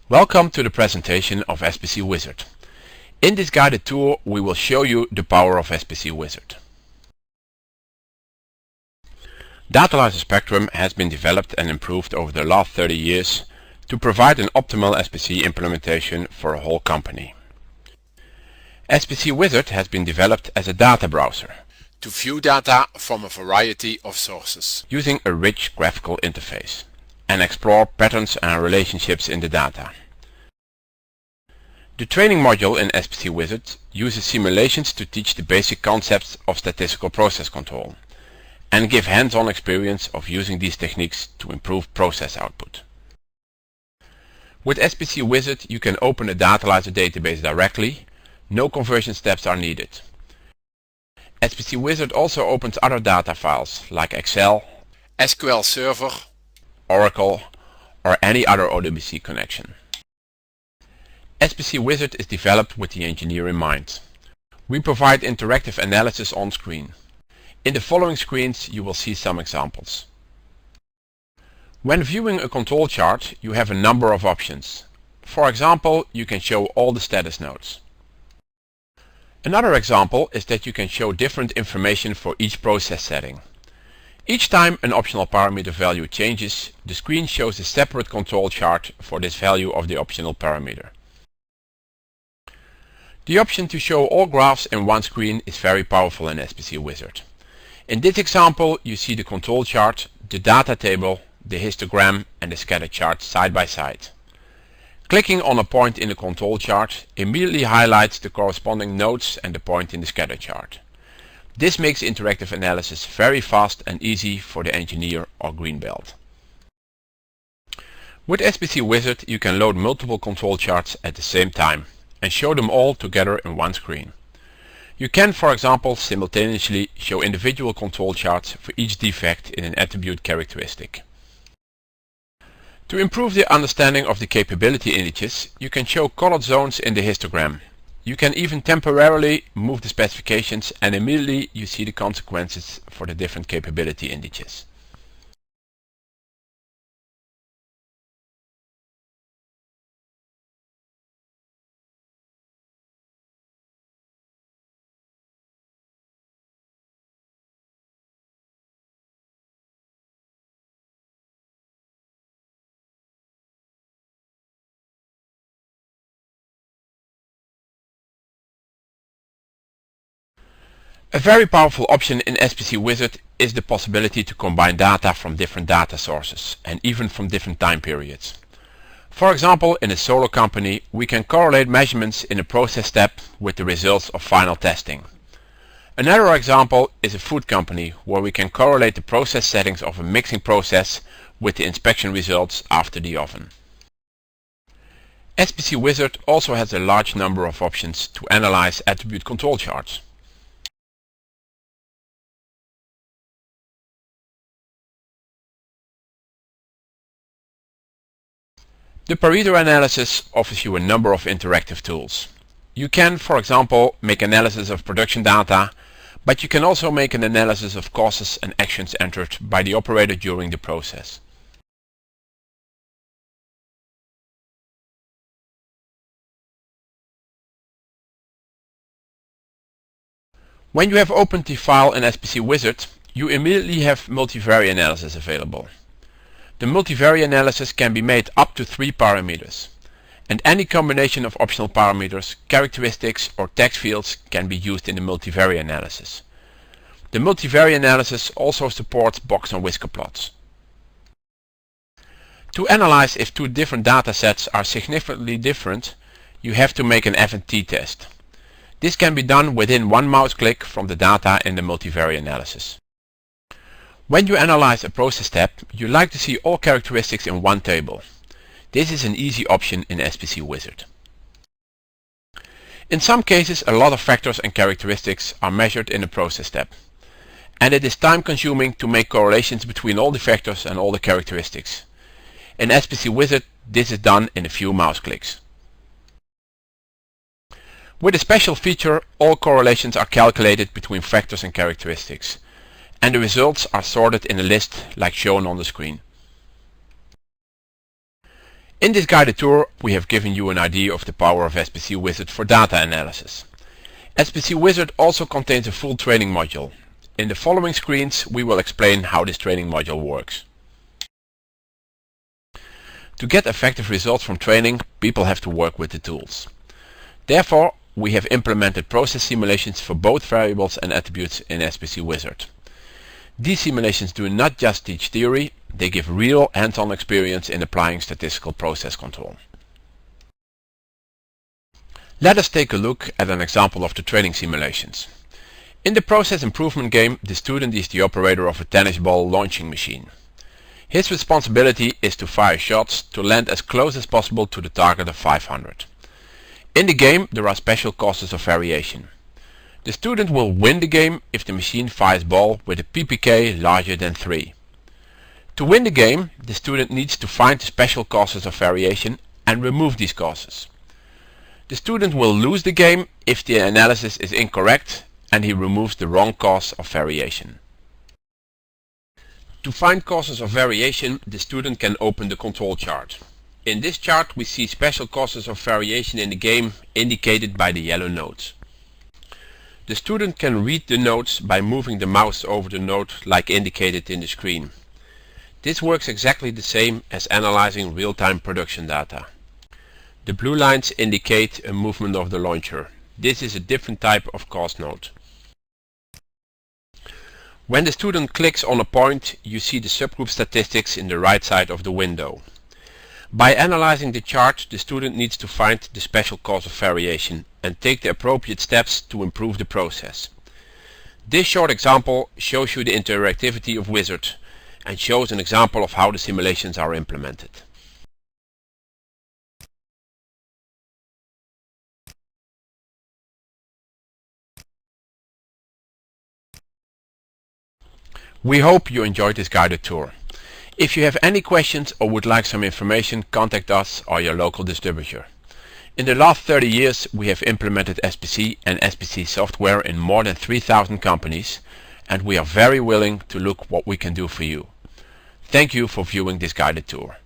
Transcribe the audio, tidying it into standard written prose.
Welcome to the presentation of SPC Wizard. In this guided tour we will show you the power of SPC Wizard. Data Analyzer Spectrum has been developed and improved over the last 30 years to provide an optimal SPC implementation for a whole company. SPC Wizard has been developed as a data browser to view data from a variety of sources, using a rich graphical interface, and explore patterns and relationships in the data. The training module in SPC Wizard uses simulations to teach the basic concepts of statistical process control and give hands-on experience of using these techniques to improve process output. With SPC Wizard you can open a Data Analyzer database directly. No conversion steps are needed. SPC Wizard also opens other data files like Excel, SQL Server, Oracle, or any other ODBC connection. SPC Wizard is developed with the engineer in mind. We provide interactive analysis on screen. In the following screens you will see some examples. When viewing a control chart you have a number of options. For example, you can show all the status nodes. Another example is that you can show different information for each process setting. Each time an optional parameter value changes, the screen shows a separate control chart for this value of the optional parameter. The option to show all graphs in one screen is very powerful in SPC Wizard. In this example you see the control chart, the data table, the histogram and the scatter chart side by side. Clicking on a point in the control chart immediately highlights the corresponding nodes and the point in the scatter chart. This makes interactive analysis very fast and easy for the engineer or greenbelt. With SPC Wizard you can load multiple control charts at the same time and show them all together in one screen. You can, for example, simultaneously show individual control charts for each defect in an attribute characteristic. To improve the understanding of the capability indices, you can show colored zones in the histogram. You can even temporarily move the specifications and immediately you see the consequences for the different capability indices. A very powerful option in SPC Wizard is the possibility to combine data from different data sources and even from different time periods. For example, in a solar company we can correlate measurements in a process step with the results of final testing. Another example is a food company where we can correlate the process settings of a mixing process with the inspection results after the oven. SPC Wizard also has a large number of options to analyze attribute control charts. The parameter analysis offers you a number of interactive tools. You can, for example, make analysis of production data, but you can also make an analysis of causes and actions entered by the operator during the process. When you have opened the file in SPC Wizard, you immediately have multivariate analysis available. The multivariate analysis can be made up to 3 parameters, and any combination of optional parameters, characteristics or text fields can be used in the multivariate analysis. The multivariate analysis also supports box and whisker plots. To analyze if two different data sets are significantly different, you have to make an F&T test. This can be done within one mouse click from the data in the multivariate analysis. When you analyze a process step, you like to see all characteristics in one table. This is an easy option in SPC Wizard. In some cases a lot of factors and characteristics are measured in a process step, and it is time consuming to make correlations between all the factors and all the characteristics. In SPC Wizard this is done in a few mouse clicks. With a special feature, all correlations are calculated between factors and characteristics, and the results are sorted in a list like shown on the screen. In this guided tour, we have given you an idea of the power of SPC Wizard for data analysis. SPC Wizard also contains a full training module. In the following screens, we will explain how this training module works. To get effective results from training, people have to work with the tools. Therefore, we have implemented process simulations for both variables and attributes in SPC Wizard. These simulations do not just teach theory, they give real hands-on experience in applying statistical process control. Let us take a look at an example of the training simulations. In the process improvement game, the student is the operator of a tennis ball launching machine. His responsibility is to fire shots to land as close as possible to the target of 500. In the game, there are special causes of variation. The student will win the game if the machine fires ball with a PPK larger than 3. To win the game, the student needs to find the special causes of variation and remove these causes. The student will lose the game if the analysis is incorrect and he removes the wrong cause of variation. To find causes of variation, the student can open the control chart. In this chart we see special causes of variation in the game indicated by the yellow nodes. The student can read the nodes by moving the mouse over the node like indicated in the screen. This works exactly the same as analyzing real-time production data. The blue lines indicate a movement of the launcher. This is a different type of cause node. When the student clicks on a point, you see the subgroup statistics in the right side of the window. By analyzing the chart, the student needs to find the special cause of variation and take the appropriate steps to improve the process. This short example shows you the interactivity of Wizard and shows an example of how the simulations are implemented. We hope you enjoyed this guided tour. If you have any questions or would like some information, contact us or your local distributor. In the last 30 years we have implemented SPC and SPC software in more than 3,000 companies, and we are very willing to look what we can do for you. Thank you for viewing this guided tour.